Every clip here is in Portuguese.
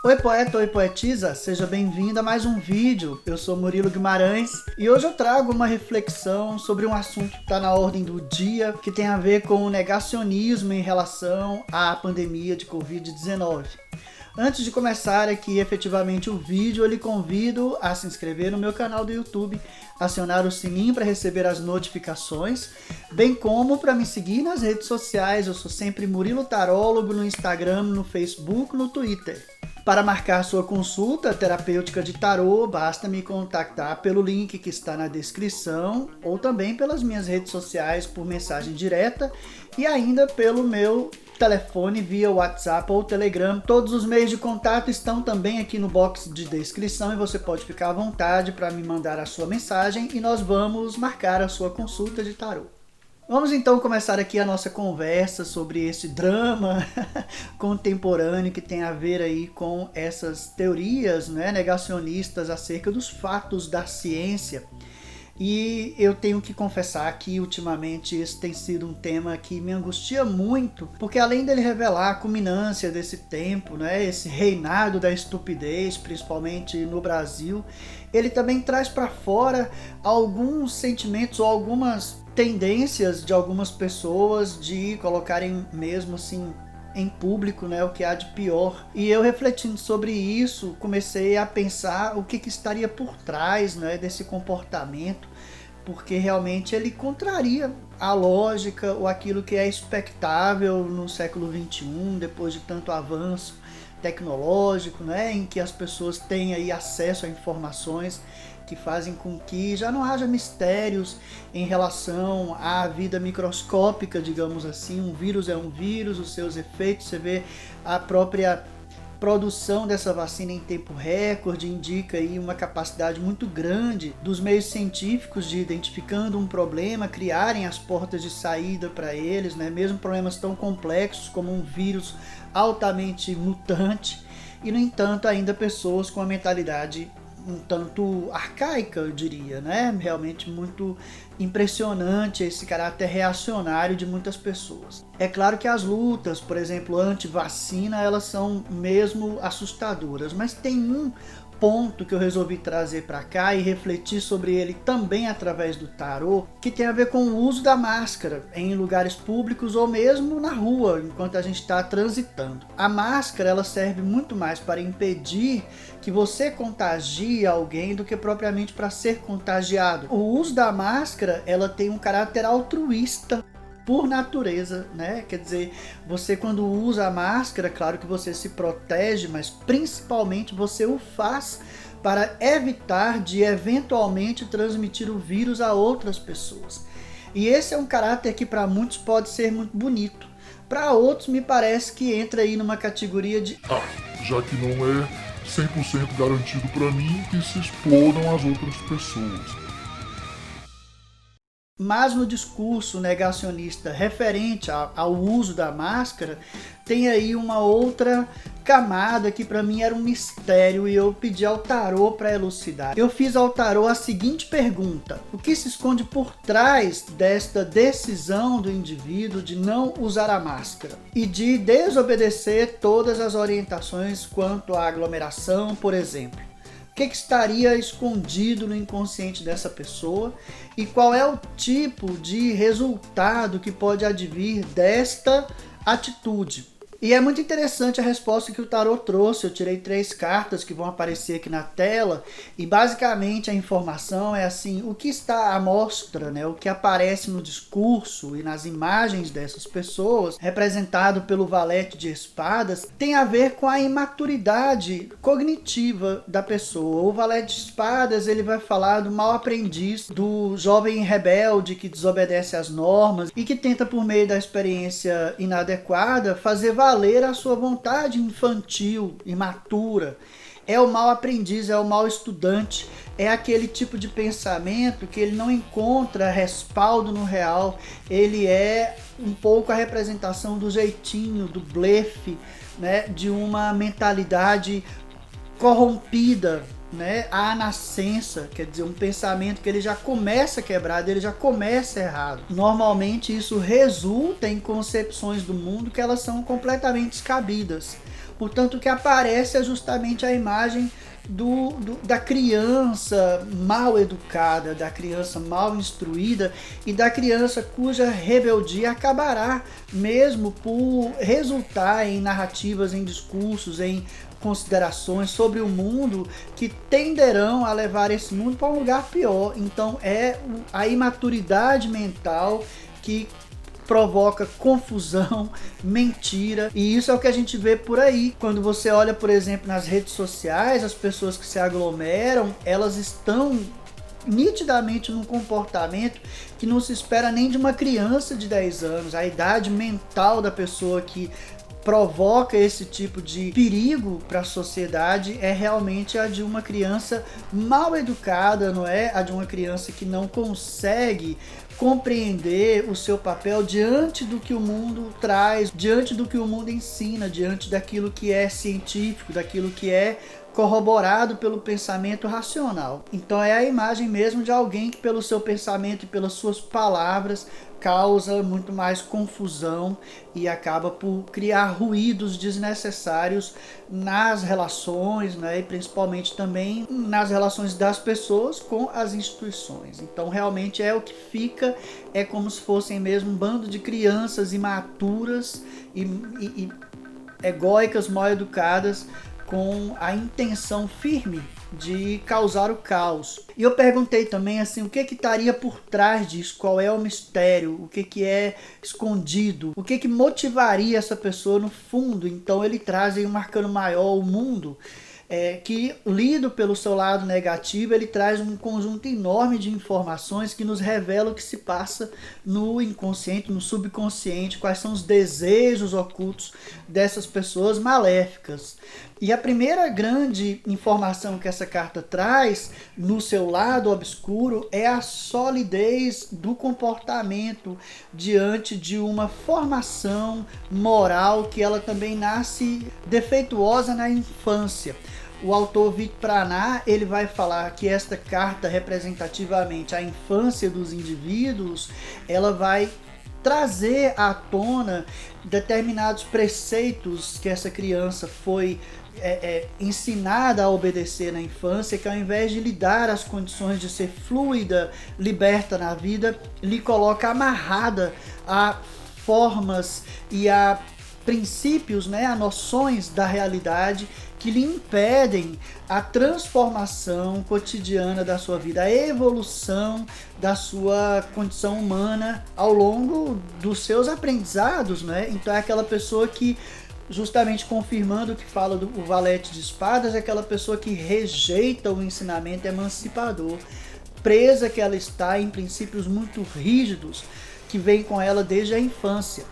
Oi poeta, oi poetisa, seja bem-vindo a mais um vídeo. Eu sou Murilo Guimarães e hoje eu trago uma reflexão sobre um assunto que está na ordem do dia, que tem a ver com o negacionismo em relação à pandemia de Covid-19. Antes de começar aqui efetivamente o vídeo, eu lhe convido a se inscrever no meu canal do YouTube, acionar o sininho para receber as notificações, bem como para me seguir nas redes sociais. Eu sou sempre Murilo Tarólogo no Instagram, no Facebook, no Twitter. Para marcar sua consulta terapêutica de tarô, basta me contactar pelo link que está na descrição ou também pelas minhas redes sociais por mensagem direta e ainda pelo meu telefone via WhatsApp ou Telegram. Todos os meios de contato estão também aqui no box de descrição e você pode ficar à vontade para me mandar a sua mensagem e nós vamos marcar a sua consulta de tarô. Vamos então começar aqui a nossa conversa sobre esse drama contemporâneo que tem a ver aí com essas teorias, negacionistas acerca dos fatos da ciência. E eu tenho que confessar que ultimamente esse tem sido um tema que me angustia muito, porque além dele revelar a culminância desse tempo, esse reinado da estupidez, principalmente no Brasil, ele também traz para fora alguns sentimentos ou algumas tendências de algumas pessoas de colocarem mesmo assim em público, o que há de pior. E eu refletindo sobre isso, comecei a pensar o que estaria por trás, desse comportamento, porque realmente ele contraria a lógica ou aquilo que é expectável no século XXI, depois de tanto avanço tecnológico, em que as pessoas têm aí acesso a informações que fazem com que já não haja mistérios em relação à vida microscópica, digamos assim. Um vírus é um vírus, os seus efeitos, você vê a própria produção dessa vacina em tempo recorde, indica aí uma capacidade muito grande dos meios científicos de, identificando um problema, criarem as portas de saída para eles, mesmo problemas tão complexos como um vírus altamente mutante. E no entanto ainda pessoas com a mentalidade um tanto arcaica, eu diria, realmente muito impressionante esse caráter reacionário de muitas pessoas. É claro que as lutas, por exemplo, anti-vacina, elas são mesmo assustadoras, mas tem um ponto que eu resolvi trazer para cá e refletir sobre ele também através do tarô, que tem a ver com o uso da máscara em lugares públicos ou mesmo na rua, enquanto a gente está transitando. A máscara, ela serve muito mais para impedir que você contagie alguém do que propriamente para ser contagiado. O uso da máscara, ela tem um caráter altruísta por natureza, Quer dizer, você quando usa a máscara, claro que você se protege, mas principalmente você o faz para evitar de eventualmente transmitir o vírus a outras pessoas. E esse é um caráter que para muitos pode ser muito bonito. Para outros me parece que entra aí numa categoria de já que não é 100% garantido para mim, que se explodam as outras pessoas. Mas no discurso negacionista referente ao uso da máscara, tem aí uma outra camada que para mim era um mistério e eu pedi ao tarô para elucidar. Eu fiz ao tarô a seguinte pergunta: o que se esconde por trás desta decisão do indivíduo de não usar a máscara e de desobedecer todas as orientações quanto à aglomeração, por exemplo? O que estaria escondido no inconsciente dessa pessoa e qual é o tipo de resultado que pode advir desta atitude? E é muito interessante a resposta que o tarô trouxe. Eu tirei 3 cartas que vão aparecer aqui na tela e basicamente a informação é assim: o que está à mostra, o que aparece no discurso e nas imagens dessas pessoas, representado pelo valete de espadas, tem a ver com a imaturidade cognitiva da pessoa. O valete de espadas, ele vai falar do mau aprendiz, do jovem rebelde que desobedece às normas e que tenta, por meio da experiência inadequada, fazer valer a sua vontade infantil, imatura. É o mau aprendiz, é o mau estudante, é aquele tipo de pensamento que ele não encontra respaldo no real, ele é um pouco a representação do jeitinho, do blefe, de uma mentalidade corrompida né, à nascença, quer dizer, um pensamento que ele já começa quebrado, ele já começa errado. Normalmente isso resulta em concepções do mundo que elas são completamente descabidas. Portanto, o que aparece é justamente a imagem da criança mal educada, da criança mal instruída e da criança cuja rebeldia acabará mesmo por resultar em narrativas, em discursos, em considerações sobre o mundo que tenderão a levar esse mundo para um lugar pior. Então é a imaturidade mental que provoca confusão, mentira, e isso é o que a gente vê por aí. Quando você olha, por exemplo, nas redes sociais, as pessoas que se aglomeram, elas estão nitidamente num comportamento que não se espera nem de uma criança de 10 anos. A idade mental da pessoa que provoca esse tipo de perigo para a sociedade é realmente a de uma criança mal educada, não é? A de uma criança que não consegue compreender o seu papel diante do que o mundo traz, diante do que o mundo ensina, diante daquilo que é científico, daquilo que é corroborado pelo pensamento racional. Então é a imagem mesmo de alguém que pelo seu pensamento e pelas suas palavras causa muito mais confusão e acaba por criar ruídos desnecessários nas relações, né, e principalmente também nas relações das pessoas com as instituições. Então realmente é o que fica, é como se fossem mesmo um bando de crianças imaturas e egóicas, mal educadas, com a intenção firme de causar o caos. E eu perguntei também assim, o que estaria por trás disso? Qual é o mistério? O que é escondido? O que motivaria essa pessoa no fundo? Então ele traz aí um arcano maior, o mundo, que lido pelo seu lado negativo, ele traz um conjunto enorme de informações que nos revela o que se passa no inconsciente, no subconsciente, quais são os desejos ocultos dessas pessoas maléficas. E a primeira grande informação que essa carta traz no seu lado obscuro é a solidez do comportamento diante de uma formação moral que ela também nasce defeituosa na infância. O autor Vit Pranah, ele vai falar que esta carta, representativamente a infância dos indivíduos, ela vai trazer à tona determinados preceitos que essa criança foi ensinada a obedecer na infância, que ao invés de lhe dar as condições de ser fluida, liberta na vida, lhe coloca amarrada a formas e a princípios, né, a noções da realidade que lhe impedem a transformação cotidiana da sua vida, a evolução da sua condição humana ao longo dos seus aprendizados, né? Então é aquela pessoa que, justamente confirmando o que fala do valete de espadas, é aquela pessoa que rejeita o ensinamento emancipador, presa que ela está em princípios muito rígidos que vem com ela desde a infância.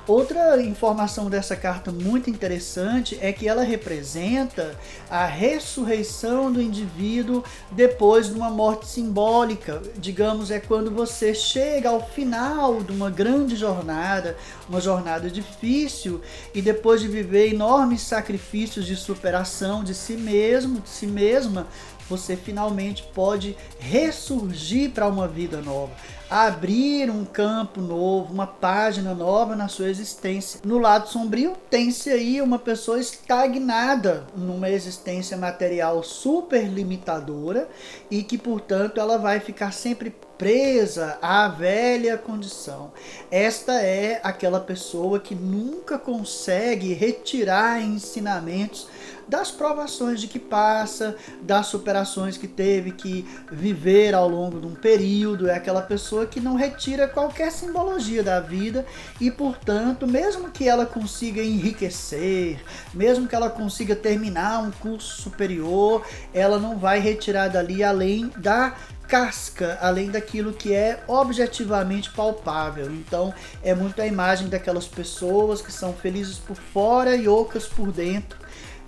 Outra informação dessa carta muito interessante é que ela representa a ressurreição do indivíduo depois de uma morte simbólica. Digamos, é quando você chega ao final de uma grande jornada, uma jornada difícil, e depois de viver enormes sacrifícios de superação de si mesmo, de si mesma, você finalmente pode ressurgir para uma vida nova, abrir um campo novo, uma página nova na sua existência. No lado sombrio, tem-se aí uma pessoa estagnada numa existência material super limitadora e que, portanto, ela vai ficar sempre presa à velha condição. Esta é aquela pessoa que nunca consegue retirar ensinamentos das provações de que passa, das superações que teve que viver ao longo de um período. É aquela pessoa que não retira qualquer simbologia da vida e, portanto, mesmo que ela consiga enriquecer, mesmo que ela consiga terminar um curso superior, ela não vai retirar dali além da casca, além daquilo que é objetivamente palpável. Então é muito a imagem daquelas pessoas que são felizes por fora e ocas por dentro.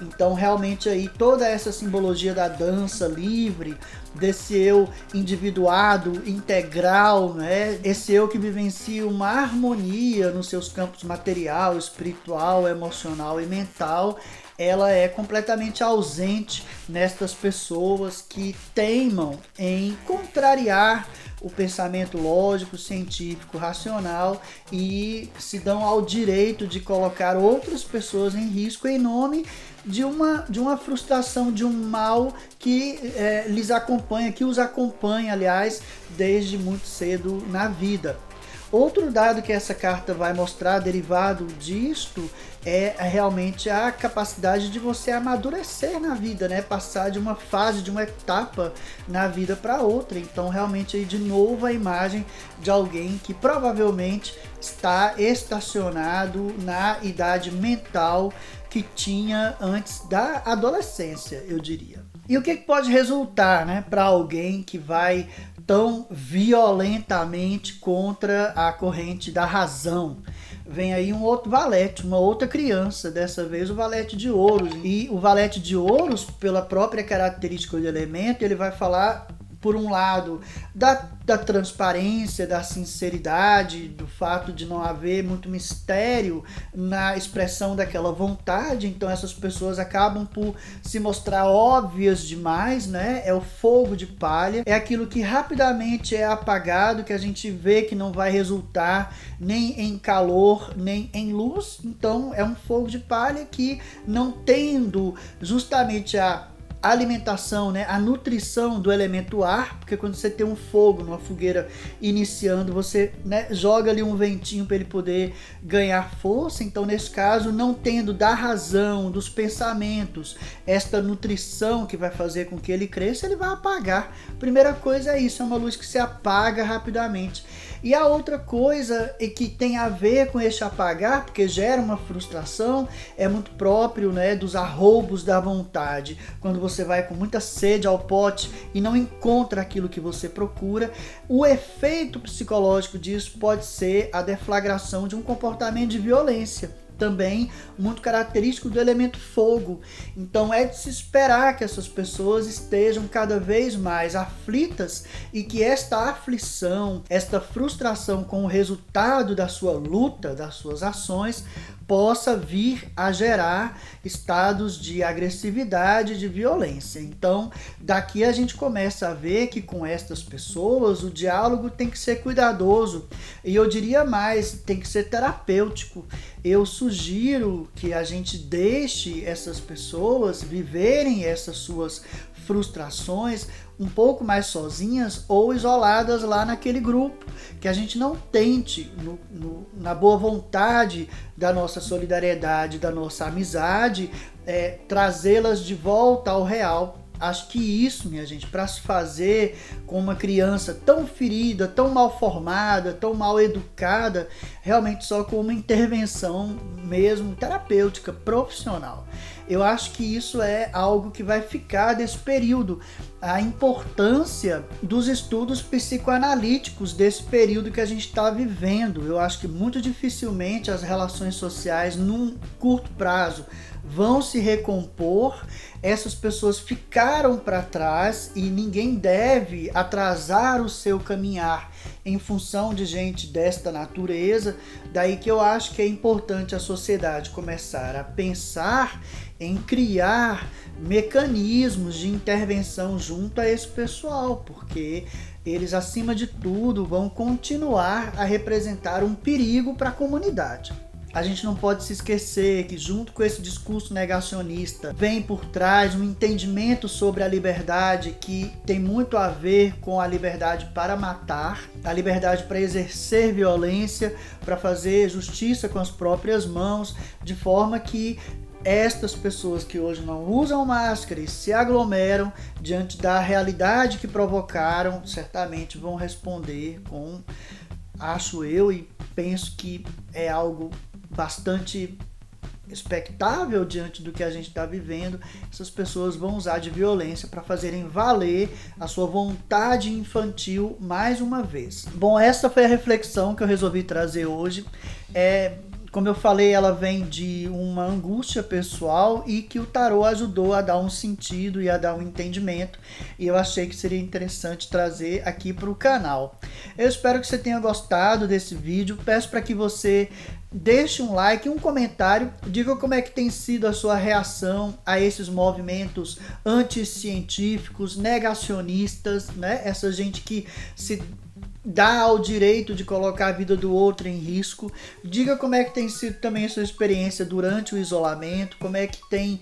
Então realmente aí toda essa simbologia da dança livre, desse eu individuado, integral, né? Esse eu que vivencia uma harmonia nos seus campos material, espiritual, emocional e mental, ela é completamente ausente nestas pessoas que teimam em contrariar o pensamento lógico, científico, racional e se dão ao direito de colocar outras pessoas em risco em nome de uma frustração, de um mal que lhes acompanha, que os acompanha, aliás, desde muito cedo na vida. Outro dado que essa carta vai mostrar, derivado disto, é realmente a capacidade de você amadurecer na vida, né? Passar de uma fase, de uma etapa na vida para outra. Então, realmente, aí, de novo, a imagem de alguém que provavelmente está estacionado na idade mental que tinha antes da adolescência, eu diria. E o que pode resultar, né, para alguém que vai tão violentamente contra a corrente da razão? Vem aí um outro valete, uma outra criança, dessa vez o valete de ouros. E o valete de ouros, pela própria característica do elemento, ele vai falar, por um lado, da transparência, da sinceridade, do fato de não haver muito mistério na expressão daquela vontade. Então essas pessoas acabam por se mostrar óbvias demais, né? É o fogo de palha, é aquilo que rapidamente é apagado, que a gente vê que não vai resultar nem em calor, nem em luz. Então é um fogo de palha que, não tendo justamente a alimentação, né, a nutrição do elemento ar, porque quando você tem um fogo numa fogueira iniciando, você, né, joga ali um ventinho para ele poder ganhar força. Então, nesse caso, não tendo da razão, dos pensamentos, esta nutrição que vai fazer com que ele cresça, ele vai apagar. Primeira coisa é isso, é uma luz que se apaga rapidamente. E a outra coisa que tem a ver com este apagar, porque gera uma frustração, é muito próprio, né, dos arroubos da vontade. Quando você vai com muita sede ao pote e não encontra aquilo que você procura, o efeito psicológico disso pode ser a deflagração de um comportamento de violência, também muito característico do elemento fogo. Então é de se esperar que essas pessoas estejam cada vez mais aflitas e que esta aflição, esta frustração com o resultado da sua luta, das suas ações, possa vir a gerar estados de agressividade, de violência. Então, daqui a gente começa a ver que com estas pessoas o diálogo tem que ser cuidadoso e, eu diria mais, tem que ser terapêutico. Eu sugiro que a gente deixe essas pessoas viverem essas suas frustrações um pouco mais sozinhas ou isoladas lá naquele grupo, que a gente não tente, na boa vontade da nossa solidariedade, da nossa amizade, trazê-las de volta ao real. Acho que isso, minha gente, para se fazer com uma criança tão ferida, tão mal formada, tão mal educada, realmente só com uma intervenção mesmo terapêutica, profissional. Eu acho que isso é algo que vai ficar desse período. A importância dos estudos psicoanalíticos desse período que a gente está vivendo. Eu acho que muito dificilmente as relações sociais, num curto prazo, vão se recompor. Essas pessoas ficaram para trás e ninguém deve atrasar o seu caminhar em função de gente desta natureza. Daí que eu acho que é importante a sociedade começar a pensar em criar mecanismos de intervenção junto a esse pessoal, porque eles, acima de tudo, vão continuar a representar um perigo para a comunidade. A gente não pode se esquecer que, junto com esse discurso negacionista, vem por trás um entendimento sobre a liberdade que tem muito a ver com a liberdade para matar, a liberdade para exercer violência, para fazer justiça com as próprias mãos, de forma que estas pessoas que hoje não usam máscara e se aglomeram diante da realidade que provocaram, certamente vão responder com, acho eu, e penso que é algo bastante expectável diante do que a gente está vivendo. Essas pessoas vão usar de violência para fazerem valer a sua vontade infantil mais uma vez. Bom, essa foi a reflexão que eu resolvi trazer hoje. Como eu falei, ela vem de uma angústia pessoal e que o tarô ajudou a dar um sentido e a dar um entendimento. E eu achei que seria interessante trazer aqui para o canal. Eu espero que você tenha gostado desse vídeo. Peço para que você deixe um like, um comentário, diga como é que tem sido a sua reação a esses movimentos anticientíficos, negacionistas, né? Essa gente que se dá ao direito de colocar a vida do outro em risco. Diga como é que tem sido também a sua experiência durante o isolamento, como é que tem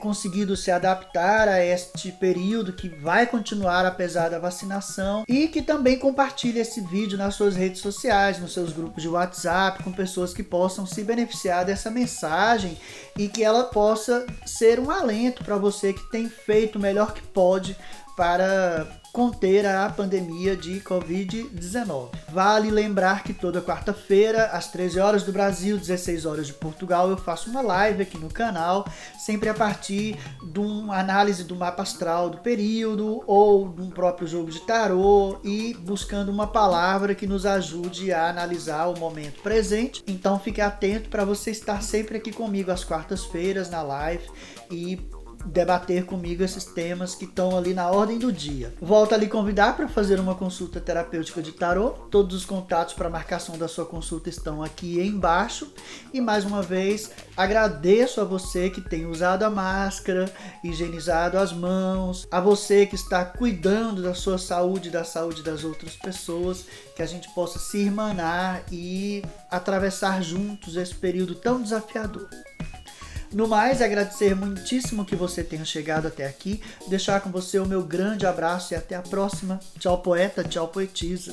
conseguido se adaptar a este período que vai continuar apesar da vacinação, e que também compartilhe esse vídeo nas suas redes sociais, nos seus grupos de WhatsApp, com pessoas que possam se beneficiar dessa mensagem e que ela possa ser um alento para você que tem feito o melhor que pode para conter a pandemia de Covid-19. Vale lembrar que toda quarta-feira, às 13 horas do Brasil, 16 horas de Portugal, eu faço uma live aqui no canal, sempre a partir de uma análise do mapa astral do período ou de um próprio jogo de tarô, e buscando uma palavra que nos ajude a analisar o momento presente. Então fique atento para você estar sempre aqui comigo às quartas-feiras na live e debater comigo esses temas que estão ali na ordem do dia. Volto a lhe convidar para fazer uma consulta terapêutica de tarô. Todos os contatos para marcação da sua consulta estão aqui embaixo. E mais uma vez, agradeço a você que tem usado a máscara, higienizado as mãos, a você que está cuidando da sua saúde e da saúde das outras pessoas, que a gente possa se irmanar e atravessar juntos esse período tão desafiador. No mais, agradecer muitíssimo que você tenha chegado até aqui, deixar com você o meu grande abraço e até a próxima. Tchau, poeta, tchau, poetisa.